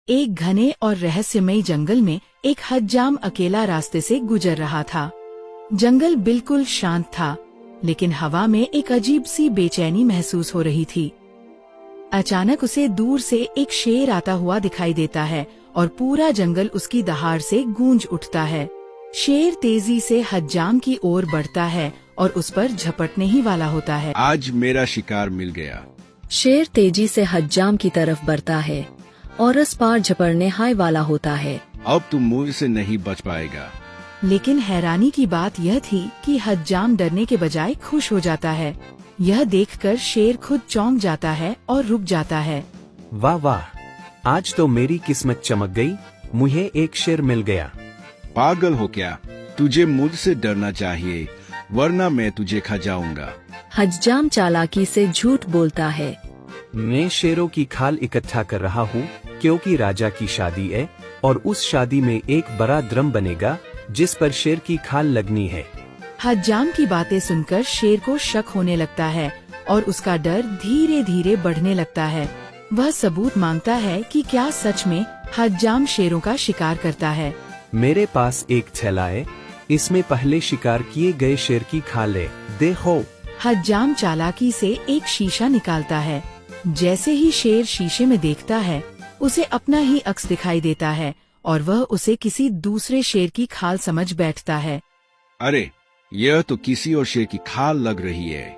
एक घने और रहस्यमयी जंगल में एक हज्जाम अकेला रास्ते से गुजर रहा था। जंगल बिल्कुल शांत था, लेकिन हवा में एक अजीब सी बेचैनी महसूस हो रही थी। अचानक उसे दूर से एक शेर आता हुआ दिखाई देता है और पूरा जंगल उसकी दहाड़ से गूंज उठता है। शेर तेजी से हज्जाम की ओर बढ़ता है और उस पर झपटने ही वाला होता है। आज मेरा शिकार मिल गया। शेर तेजी से हज्जाम की तरफ बढ़ता है और उस पार झपटने हाय वाला होता है। अब तुम मुझसे नहीं बच पाएगा। लेकिन हैरानी की बात यह थी कि हज्जाम डरने के बजाय खुश हो जाता है। यह देखकर शेर खुद चौंक जाता है और रुक जाता है। वाह वाह, आज तो मेरी किस्मत चमक गई, मुझे एक शेर मिल गया। पागल हो क्या? तुझे मुझसे डरना चाहिए, वरना मैं तुझे खा जाऊंगा। हज्जाम चालाकी से झूठ बोलता है। मैं शेरों की खाल इकट्ठा कर रहा हूँ क्योंकि राजा की शादी है और उस शादी में एक बड़ा ड्रम बनेगा जिस पर शेर की खाल लगनी है। हज्जाम की बातें सुनकर शेर को शक होने लगता है और उसका डर धीरे धीरे बढ़ने लगता है। वह सबूत मांगता है कि क्या सच में हज्जाम शेरों का शिकार करता है। मेरे पास एक थैला है, इसमें पहले शिकार किए गए शेर की खाल है, देखो। हज्जाम चालाकी से एक शीशा निकालता है। जैसे ही शेर शीशे में देखता है, उसे अपना ही अक्स दिखाई देता है और वह उसे किसी दूसरे शेर की खाल समझ बैठता है। अरे, यह तो किसी और शेर की खाल लग रही है।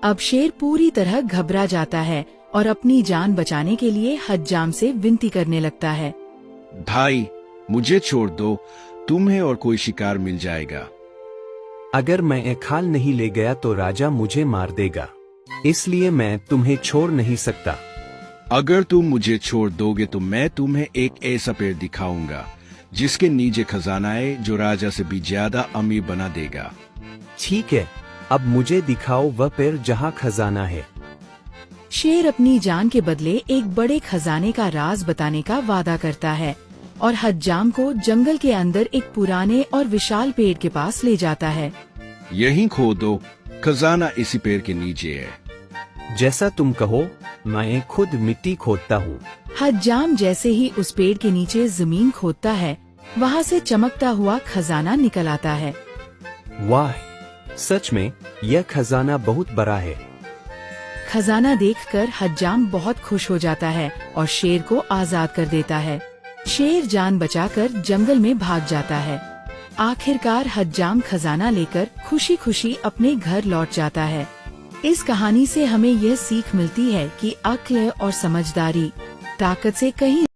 अब शेर पूरी तरह घबरा जाता है और अपनी जान बचाने के लिए हज्जाम से विनती करने लगता है। भाई, मुझे छोड़ दो, तुम्हें और कोई शिकार मिल जाएगा। अगर मैं एक खाल नहीं ले गया तो राजा मुझे मार देगा, इसलिए मैं तुम्हें छोड़ नहीं सकता। अगर तुम मुझे छोड़ दोगे तो मैं तुम्हें एक ऐसा पेड़ दिखाऊंगा जिसके नीचे खजाना है जो राजा से भी ज्यादा अमीर बना देगा। ठीक है, अब मुझे दिखाओ वह पेड़ जहाँ खजाना है। शेर अपनी जान के बदले एक बड़े खजाने का राज बताने का वादा करता है और हज्जाम को जंगल के अंदर एक पुराने और विशाल पेड़ के पास ले जाता है। यहीं खोदो, खजाना इसी पेड़ के नीचे है। जैसा तुम कहो, मैं खुद मिट्टी खोदता हूँ। हज्जाम जैसे ही उस पेड़ के नीचे जमीन खोदता है, वहाँ से चमकता हुआ खजाना निकल आता है। वाह, सच में यह खजाना बहुत बड़ा है। खजाना देखकर हज्जाम बहुत खुश हो जाता है और शेर को आजाद कर देता है। शेर जान बचाकर जंगल में भाग जाता है। आखिरकार हज्जाम खजाना लेकर खुशी खुशी अपने घर लौट जाता है। इस कहानी से हमें यह सीख मिलती है कि अक्ल और समझदारी ताकत से कहीं